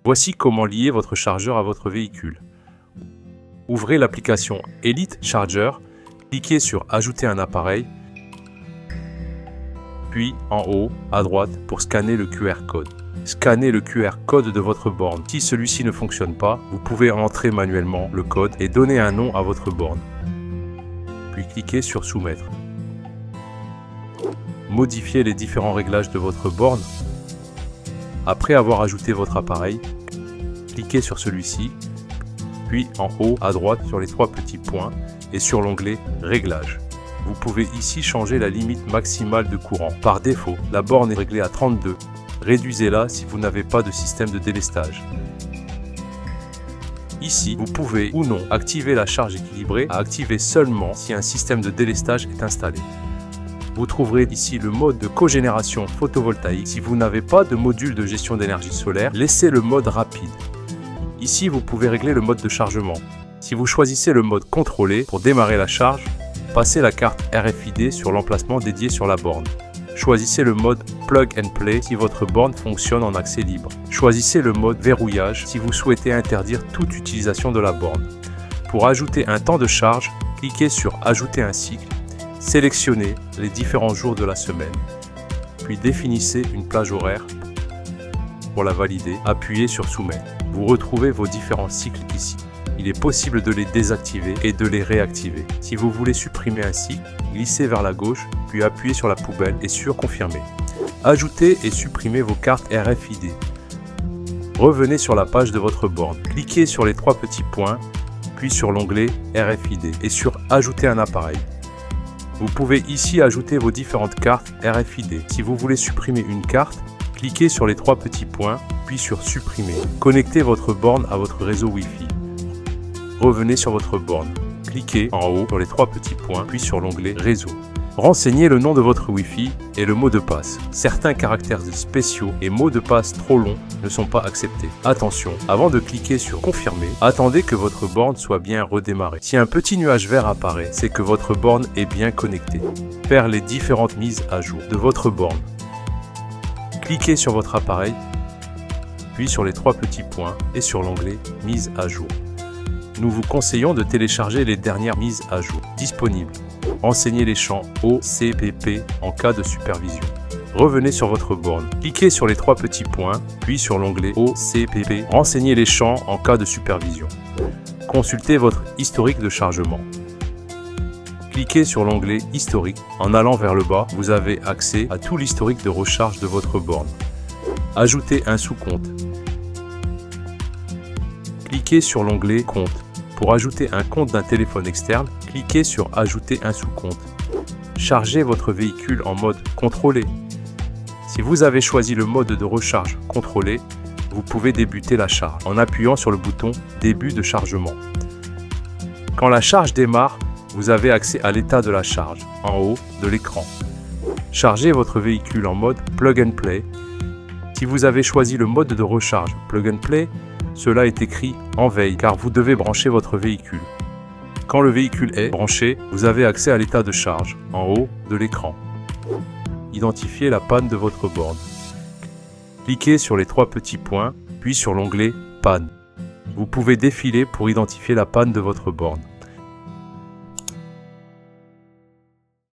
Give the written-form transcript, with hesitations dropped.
Voici comment lier votre chargeur à votre véhicule. Ouvrez l'application Elite Charger, cliquez sur Ajouter un appareil, puis en haut à droite pour scanner le QR code. Scannez le QR code de votre borne. Si celui-ci ne fonctionne pas, vous pouvez entrer manuellement le code et donner un nom à votre borne. Puis cliquez sur Soumettre. Modifiez les différents réglages de votre borne. Après avoir ajouté votre appareil, cliquez sur celui-ci, puis en haut à droite sur les 3 petits points et sur l'onglet Réglages. Vous pouvez ici changer la limite maximale de courant. Par défaut, la borne est réglée à 32. Réduisez-la si vous n'avez pas de système de délestage. Ici, vous pouvez ou non activer la charge équilibrée à activer seulement si un système de délestage est installé. Vous trouverez ici le mode de cogénération photovoltaïque. Si vous n'avez pas de module de gestion d'énergie solaire, laissez le mode rapide. Ici, vous pouvez régler le mode de chargement. Si vous choisissez le mode contrôlé pour démarrer la charge, passez la carte RFID sur l'emplacement dédié sur la borne. Choisissez le mode Plug and Play si votre borne fonctionne en accès libre. Choisissez le mode verrouillage si vous souhaitez interdire toute utilisation de la borne. Pour ajouter un temps de charge, cliquez sur Ajouter un cycle, sélectionnez les différents jours de la semaine, puis définissez une plage horaire. Pour la valider, appuyez sur Soumettre. Vous retrouvez vos différents cycles ici. Il est possible de les désactiver et de les réactiver. Si vous voulez supprimer un cycle, glissez vers la gauche, puis appuyez sur la poubelle et sur Confirmer. Ajoutez et supprimez vos cartes RFID. Revenez sur la page de votre borne. Cliquez sur les 3 petits points, puis sur l'onglet RFID et sur Ajouter un appareil. Vous pouvez ici ajouter vos différentes cartes RFID. Si vous voulez supprimer une carte, cliquez sur les 3 petits points, puis sur Supprimer. Connectez votre borne à votre réseau Wi-Fi. Revenez sur votre borne. Cliquez en haut sur les 3 petits points, puis sur l'onglet Réseau. Renseignez le nom de votre Wi-Fi et le mot de passe. Certains caractères spéciaux et mots de passe trop longs ne sont pas acceptés. Attention, avant de cliquer sur Confirmer, attendez que votre borne soit bien redémarrée. Si un petit nuage vert apparaît, c'est que votre borne est bien connectée. Faire les différentes mises à jour de votre borne. Cliquez sur votre appareil, puis sur les 3 petits points et sur l'onglet Mise à jour. Nous vous conseillons de télécharger les dernières mises à jour disponibles. Renseignez les champs OCPP en cas de supervision. Revenez sur votre borne. Cliquez sur les 3 petits points, puis sur l'onglet OCPP. Renseignez les champs en cas de supervision. Consultez votre historique de chargement. Cliquez sur l'onglet Historique. En allant vers le bas, vous avez accès à tout l'historique de recharge de votre borne. Ajoutez un sous-compte. Cliquez sur l'onglet Compte. Pour ajouter un compte d'un téléphone externe, cliquez sur Ajouter un sous-compte. Chargez votre véhicule en mode contrôlé. Si vous avez choisi le mode de recharge contrôlé, vous pouvez débuter la charge en appuyant sur le bouton Début de chargement. Quand la charge démarre, vous avez accès à l'état de la charge en haut de l'écran. Chargez votre véhicule en mode Plug and Play. Si vous avez choisi le mode de recharge Plug and Play, cela est écrit en veille car vous devez brancher votre véhicule. Quand le véhicule est branché, vous avez accès à l'état de charge en haut de l'écran. Identifiez la panne de votre borne. Cliquez sur les 3 petits points, puis sur l'onglet Panne. Vous pouvez défiler pour identifier la panne de votre borne.